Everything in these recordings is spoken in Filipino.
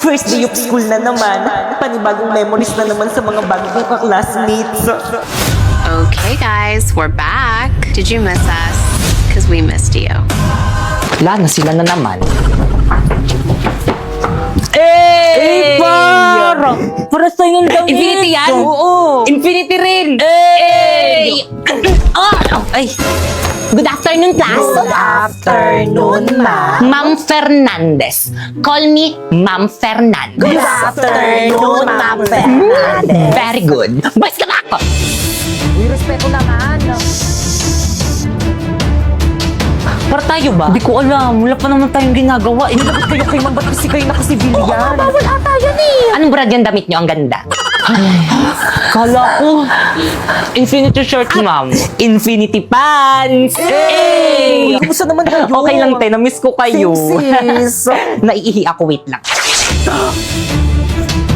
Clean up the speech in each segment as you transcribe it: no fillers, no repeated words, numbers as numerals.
First day of school na naman. Panibagong memories na naman sa mga bago kong ka-classmates. Okay, guys, we're back. Did you miss us? Because we missed you. Wala na sila na naman. Para sa'yo yung damit. Infinity yan? Oo. Infinity rin! Ay! Good afternoon, class! Good afternoon, ma'am. Ma'am Fernandez. Call me Ma'am Fernandez. Good afternoon, Ma'am Fernandez. Very good. Boys, ka na ako! Uy, respeto naman. Para tayo ba? Hindi ko alam. Wala pa naman tayong ginagawa. Inilabas kayo kay ma'am. Ba't kasi kayo naka-civilian? Bawal ata yan eh! Anong brand yung damit nyo? Ang ganda. Kala ko. Infinity shirt, ma'am. Infinity pants! Hey! Kumusta naman kayo? Okay lang, te. Na-miss ko kayo. Sis. Naiihi ako. Wait lang.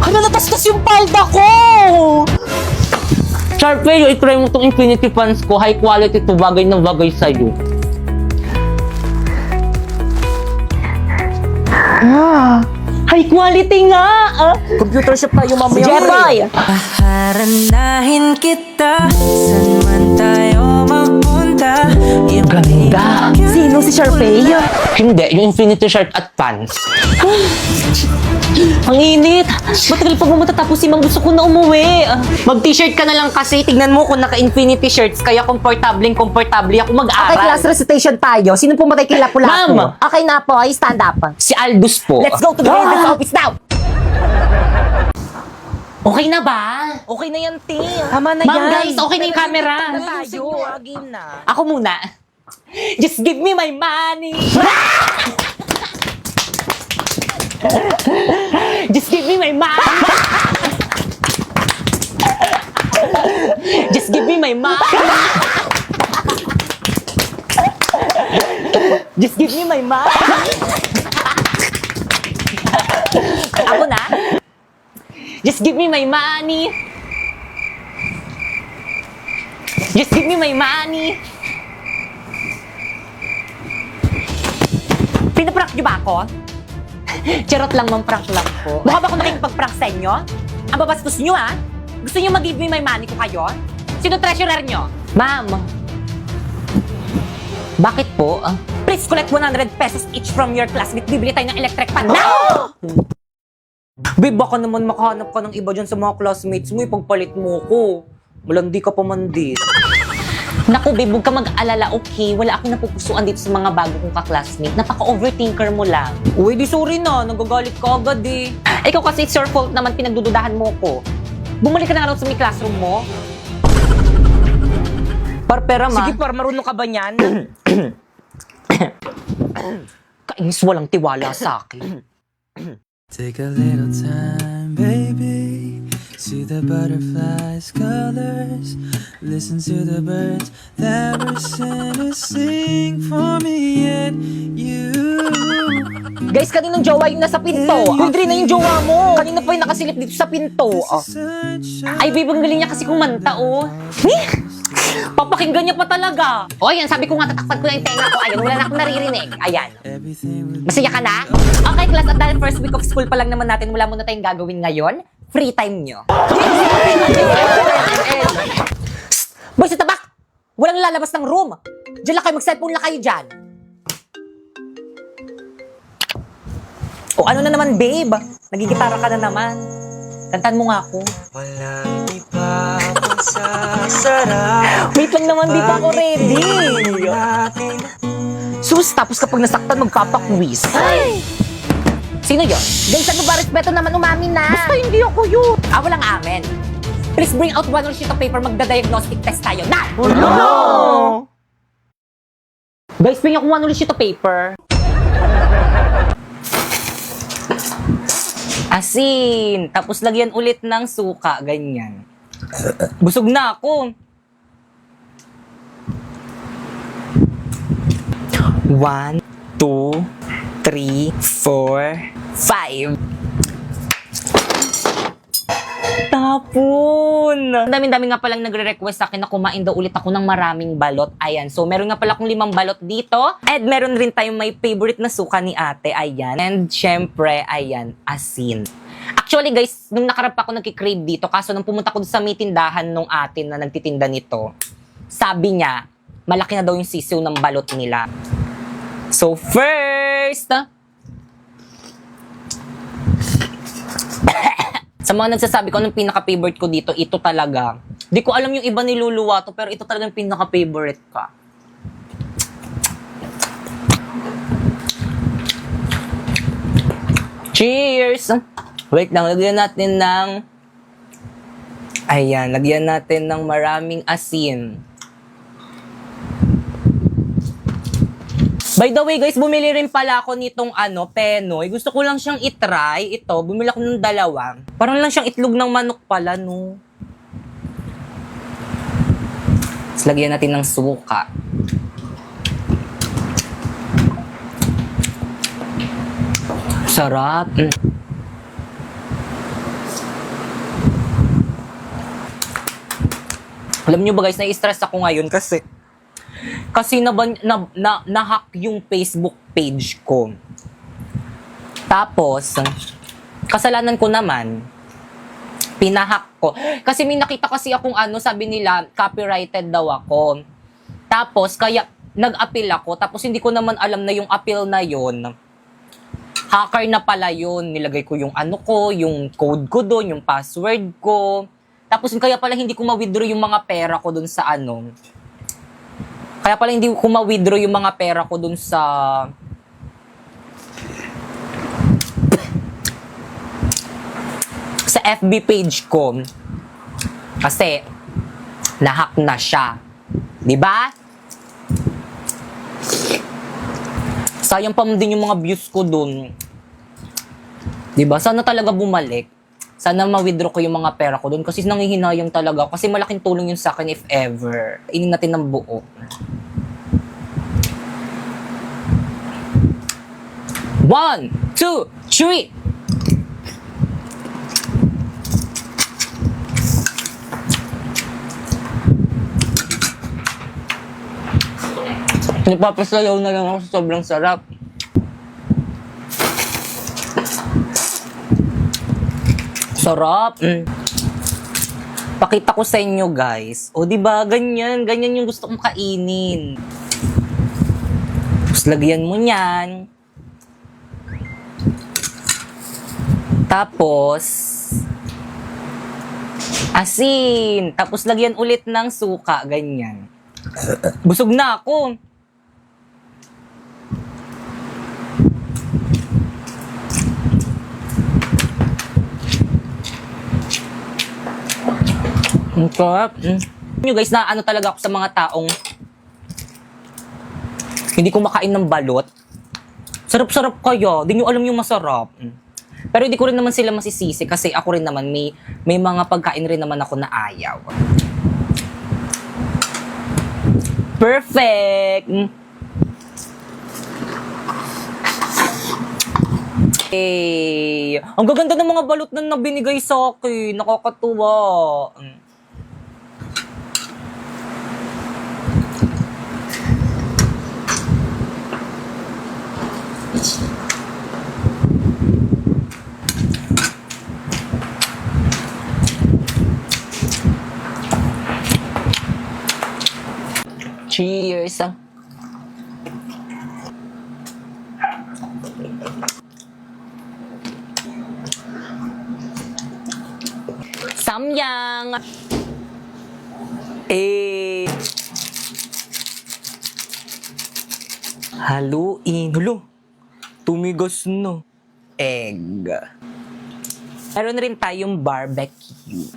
Hala, natastas yung palda ko! Sharpay, i-try mo tong Infinity pants ko. High quality to. Bagay na bagay sa'yo. High quality nga! Computer shop tayo mamaya. Jeboy! Paharandahin kita, saan man tayo magpunta. Ganda! Sino si Sharpay? Hindi, yung Infinity shirt at pants. Ang init! Matagal pa ba matatapos si Mang? Gusto ko na umuwi. Mag-t-shirt ka na lang kasi. Tignan mo kung naka-Infinity shirts, kaya komportable ako Okay, mag-aral. class recitation tayo. Sino pumatay kay Lapu-Lapu? Ma'am! Okay na po, ay stand up. Si Aldous po. Let's go to the Raven's office now! Okay na ba? Okay na yan, Ting. Tama na Ma'am, yan. guys, okay na yung camera. Tayo. Game na. Ako muna. Just give me my money. Just give me my money. Just give me my money. Just give me my money. Ako na. Just give me my money. Just give me my money. Pinaprank niyo ba ako? Charot lang, ma'am, prank lang po. Mukha ba ako nakikipag-prank sa inyo? Ang babastos niyo, ha? Gusto niyo mag-give me my money ko kayo? Sino treasurer niyo? Ma'am, bakit po? Please collect 100 pesos each from your classmate. Bibili tayo ng electric fan now! Babe, baka naman makahanap ka ng iba dyan sa mga classmates mo. Ipagpalit mo ko. Malandi ka pa man din. Naku, babe, huwag ka mag-alala, okay? Wala akong napupusuan dito sa mga bago kong ka-classmate. Napaka-overthinker mo lang. Uy, di sorry na. Nagagalit ka agad eh. Ikaw kasi, it's your fault naman, pinagdududahan mo ko. Bumalik ka na nga raw sa may classroom mo. Pera, ma. Sige, par, marunong ka ba niyan? Kainis, walang tiwala sa akin. Take a little time, baby. See the butterflies' colors. Listen to the birds that were sent to sing for me and you. Guys, kaninong jowa yung nasa pinto? Yung Dre na yung jowa mo. Kanina pa yung nakasilip dito sa pinto. Ay, babe, ang galing niya kasi kumanta, oh. Papakinggan niya pa talaga. O, yan, sabi ko nga, tatakpan ko na yung tenga ko. Ayan, wala na akong naririnig. Ayan. Everything will Masaya ka na? Okay, class, at dahil first week of school pa lang naman natin, wala muna tayong gagawin ngayon. Free time nyo. Boy, sa tabak! Walang lalabas ng room. Diyan lang kayo, mag-cellphone lang kayo dyan. O ano na naman, babe? Nagigitara ka na naman. Kantan mo nga ako. walang iba pang sasarap. Wait lang naman, di pa ako ready. Natin Sus, tapos kapag nasaktan, magpapakwis. Sino yun? Guys, ano ba? Respeto naman, umamin na. Basta hindi ako yun. Walang amen. Please bring out one sheet of paper, magda-diagnostic test tayo. Na! No! Guys, bigyan ko one sheet of paper. Asin. Tapos lagyan ulit ng suka. Ganyan. Busog na ako. 1, 2, 3, 4, 5. hapon. Ang dami-dami nga palang nagre-request sa akin na kumain daw ulit ako ng maraming balot. Ayan. So, meron nga pala akong 5 balot dito. And meron rin tayong may favorite na suka ni ate. Ayan. And syempre, ayan, asin. Actually guys, nung nakarap ako nagkikrave dito, kaso nung pumunta ko sa may tindahan nung atin na nagtitinda nito, sabi niya, malaki na daw yung sisiw ng balot nila. So first, sa mga nagsasabi ko anong pinaka-favorite ko dito, ito talaga. Di ko alam yung iba niluluwa to, pero ito talaga yung pinaka-favorite ka. Cheers! Wait lang, lagyan natin ng... Ayan, lagyan natin ng maraming asin. By the way guys, bumili rin pala ako nitong penoy. Gusto ko lang siyang itry. Ito, bumili ako ng 2. Parang lang siyang itlog ng manok pala, no? Tapos lagyan natin ng suka. Sarap. Alam nyo ba guys, nai-stress ako ngayon kasi na-hack yung Facebook page ko. Tapos, kasalanan ko naman, pinahack ko. Kasi may nakita kasi akong sabi nila, copyrighted daw ako. Tapos, kaya nag-appeal ako. Tapos, hindi ko naman alam na yung appeal na yon hacker na pala yun. Nilagay ko yung yung code ko doon, yung password ko. Tapos kaya pala hindi ko ma-withdraw yung mga pera ko dun sa Kaya pala hindi ko ma-withdraw yung mga pera ko dun sa FB page ko. Kasi na-hack na siya. 'Di ba? Sayang pa din yung mga views ko dun. 'Di ba? Sana talaga bumalik. Sana ma-withdraw ko yung mga pera ko doon kasi nanghihinayang talaga ako. Kasi malaking tulong yun sa akin if ever. Inin natin ng buo. One, two, three. Nagpapasayaw na lang ako sa sobrang sarap. Sarap. Pakita ko sa inyo, guys. O, di ba? Ganyan yung gusto kong kainin. Tapos, lagyan mo niyan. Tapos, asin. Tapos, lagyan ulit ng suka. Ganyan. Busog na ako. Ang sarap. Nyo guys, na talaga ako sa mga taong hindi kumakain ng balot. Sarap-sarap kaya. Di nyo alam yung masarap. Pero hindi ko rin naman sila masisisi kasi ako rin naman may mga pagkain rin naman ako na ayaw. Perfect! Hey, ang gaganda ng mga balot na binigay sa akin. Nakakatuwa. Cheers! Samyang! Haluin. Hulo, tumigas na. Egg. Meron rin tayong barbecue.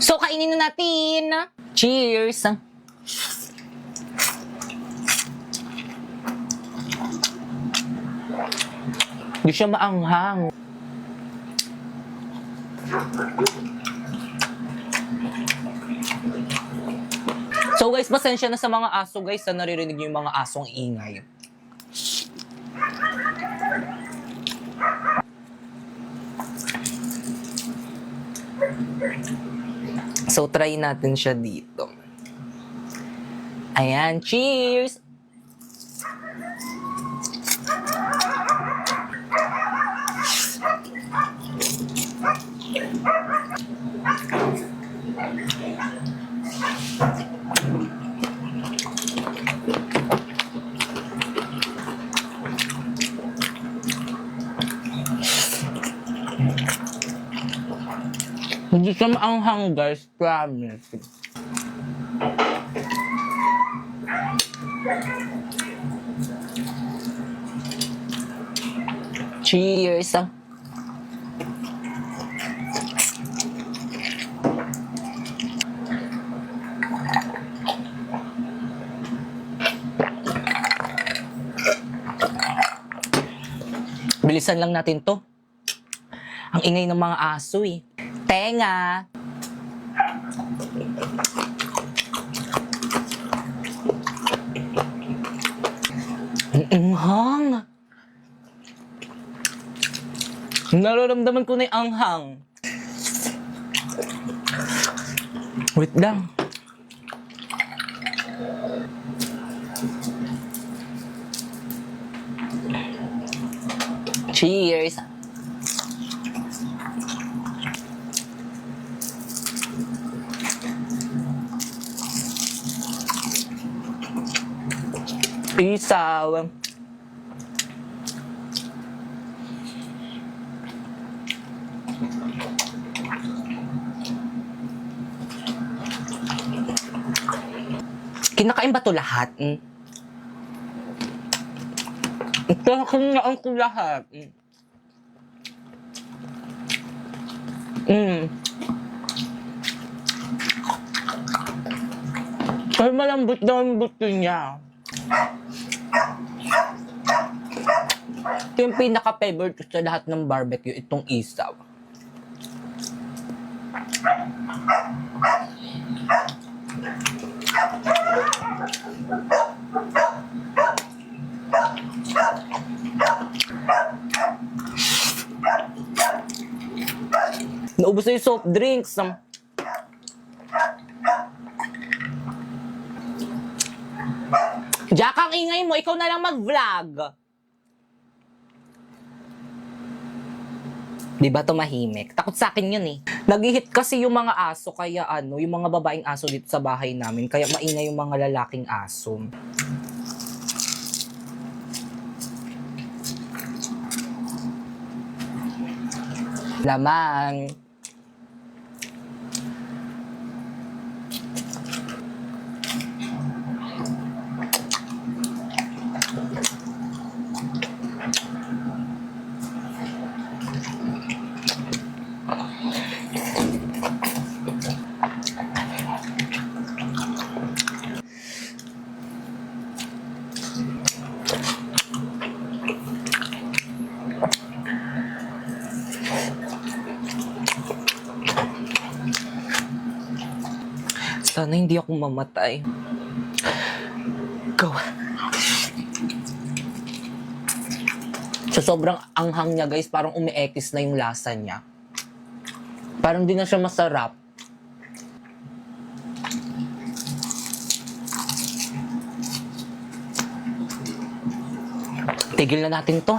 So, kainin na natin. Cheers! Hindi siya maanghang. So guys, pasensya na sa mga aso guys na naririnig niyo yung mga asong ingay. So try natin siya dito. Ayan, cheers! Hindi siya maanghang guys, promise. Cheers! Bilisan lang natin to. Ang ingay ng mga aso eh. Tenga! Ang anghang! Nararamdaman ko na yung anghang. Wait lang. Cheers! Isaw. Kinakain ba to lahat? Kinakain ko lahat. Ay, malambot daw ang buto niya. Ito yung pinaka-favorite ko sa lahat ng barbecue, itong isaw. Naubos na yung soft drinks. Jack, ang ingay mo, ikaw na lang mag-vlog. Di ba tumahimik? Takot sa akin yun eh. Nag-hit kasi yung mga aso, kaya yung mga babaeng aso dito sa bahay namin, kaya maingay yung mga lalaking aso. Laman. Sana hindi ako mamatay. Go. So, sobrang anghang niya, guys. Parang umiekis na yung lasa niya. Parang di na siya masarap. Tigil na natin to.